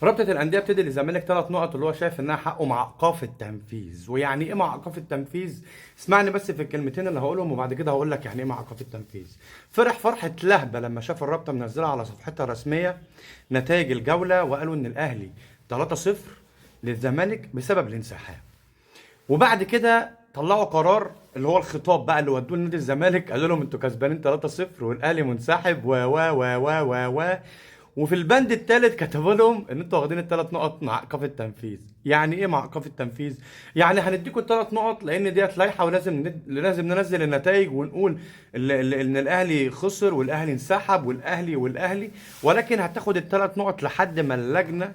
رابطة الأندية بتدي للزمالك 3 نقط اللي هو شايف إنها حقه مع إيقاف التنفيذ، ويعني إيه مع إيقاف التنفيذ؟ اسمعني بس في الكلمتين اللي هقولهم وبعد كده هقول لك يعني إيه مع إيقاف التنفيذ. فرح فرحة لهبة لما شاف الرابطة منزلة على صفحتها الرسمية نتائج الجولة وقالوا إن الأهلي 3-0 للزمالك بسبب الانسحاب. وبعد كده طلعوا قرار اللي هو الخطاب بقى اللي ودوه لنادي الزمالك، قالوا لهم انتوا كسبانين 3-0 والاهلي منسحب و وفي البند الثالث كتبوا لهم ان انتوا واخدين ال3 نقط مع ايقاف التنفيذ. يعني ايه مع ايقاف التنفيذ؟ يعني هنديكم ال3 نقط لان ديت لائحه ولازم ننزل النتائج ونقول ان الاهلي خسر والاهلي انسحب والاهلي، ولكن هتاخد ال3 نقط لحد ما اللجنه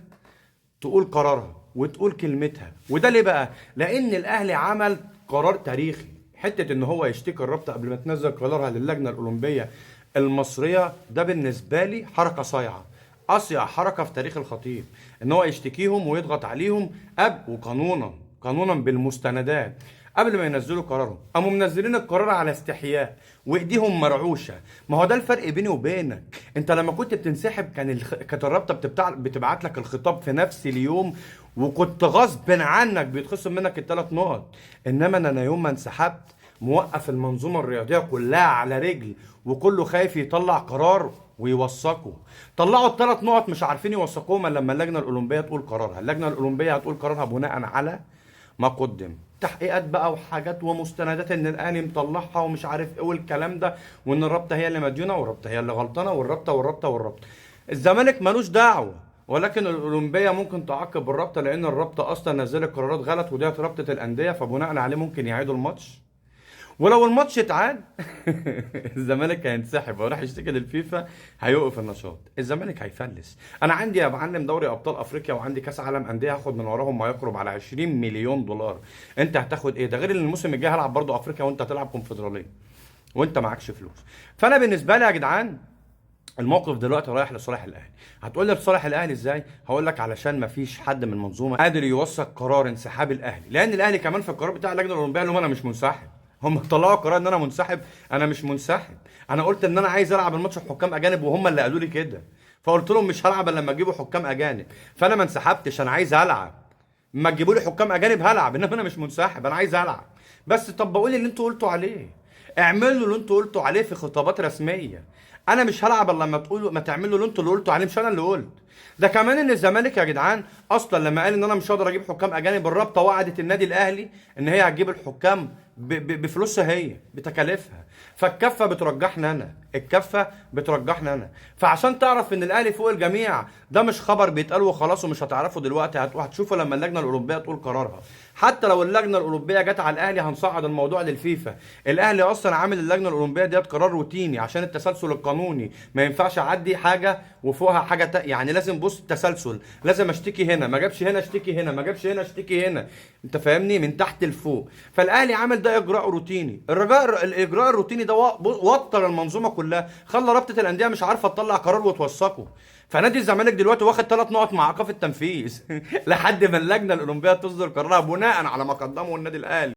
تقول قرارها وتقول كلمتها. وده ليه بقى؟ لان الاهلي عمل قرار تاريخي، حته ان هو يشتكي الرابطه قبل ما تنزل قرارها للجنه الاولمبيه المصريه. ده بالنسبه لي حركه صايعه، اصيع حركه في تاريخ الخطيب، ان هو يشتكيهم ويضغط عليهم قانونا بالمستندات قبل ما ينزلوا قرارهم. قاموا منزلين القرار على استحياء وايديهم مرعوشه. ما هو ده الفرق بيني وبينك. انت لما كنت بتنسحب كانت الرابطه بتبعت لك الخطاب في نفس اليوم، وكنت غصب عنك بيتخصم منك ال3 نقط. انما انا يوم ما انسحبت موقف المنظومه الرياضيه كلها على رجل، وكله خايف يطلع قرار ويوثقوا. طلعوا ال3 نقط مش عارفين يوثقوهم الا لما اللجنه الاولمبيه تقول قرارها. اللجنه الاولمبيه هتقول قرارها بناء على ما قدم، تحقيقات بقى وحاجات ومستندات ان الاهلي مطلعها ومش عارف ايه والكلام ده، وان الرابطه هي اللي مديونه والرابطه هي اللي غلطانه والرابطه. الزمالك ملوش دعوه، ولكن الاولمبيه ممكن تعاقب الرابطه لان الرابطه اصلا نزلت قرارات غلط وديت رابطه الانديه، فبناء عليه ممكن يعيدوا الماتش. ولو الماتش اتعاد الزمالك هينسحب وراح يشتكي للفيفا، هيوقف النشاط، الزمالك هيفلس. انا عندي يا معلم دوري ابطال افريقيا وعندي كاس عالم انديه هاخد من وراهم ما يقرب على 20 مليون دولار. انت هتاخد ايه؟ ده غير ان الموسم الجاي هلعب برضه افريقيا وانت هتلعب كونفدراليه وانت معكش فلوس. فانا بالنسبه لي يا جدعان الموقف دلوقتي رايح لصالح الاهلي. هتقول لي لصالح الاهلي ازاي؟ هقول لك علشان ما فيش حد من المنظومه قادر يوثق قرار انسحاب الاهلي، لان الاهلي كمان في القرار بتاع اللجنه الاولمبيه قال لهم انا مش منسحب. هم طلعوا قرار ان انا منسحب، انا مش منسحب. انا قلت ان انا عايز العب الماتش بحكام اجانب وهم اللي قالوا لي كده، فقلت لهم مش هلعب الا لما تجيبوا حكام اجانب. فانا ما انسحبتش، انا عايز العب. ما تجيبوا لي حكام اجانب هلعب، انما انا مش منسحب، انا عايز العب. بس طبقوا لي اللي انتوا قلتوا عليه، اعملوا اللي انتوا قلتوا عليه في خطابات رسميه. انا مش هلعب الا لما تقولوا، ما تعملوا اللي انتوا اللي قلتوا عليه، مش انا اللي قلت. ده كمان ان الزمالك يا جدعان اصلا لما قال ان انا مش هقدر اجيب حكام اجانب، الرابطه وعدت النادي الاهلي ان هي هتجيب الحكام بفلوسها هي بتكاليفها. فالكفه بترجحنا انا، فعشان تعرف ان الاهلي فوق الجميع ده مش خبر بيتقال وخلاص ومش هتعرفه دلوقتي، هتشوفه لما اللجنه الاوروبيه تقول قرارها. حتى لو اللجنه الاوروبيه جت على الاهلي هنصعد الموضوع للفيفا. الاهلي اصلا عامل اللجنه الاوروبيه ديت قرار روتيني عشان التسلسل القانوني، ما ينفعش اعدي حاجه وفوقها حاجه يعني لازم بص التسلسل، لازم اشتكي هنا، ما جابش هنا اشتكي هنا، ما جابش هنا اشتكي هنا، انت فاهمني، من تحت لفوق. فالاهلي عامل ده اجراء روتيني. الاجراء الروتيني ده وتر المنظومه كلها، خلى رابطه الانديه مش عارفه تطلع قرار وتوثقه. فنادي الزمالك دلوقتي واخد 3 نقط مع ايقاف التنفيذ لحد ما اللجنه الاولمبيه تصدر قرارها بناء على ما قدمه النادي الاهلي.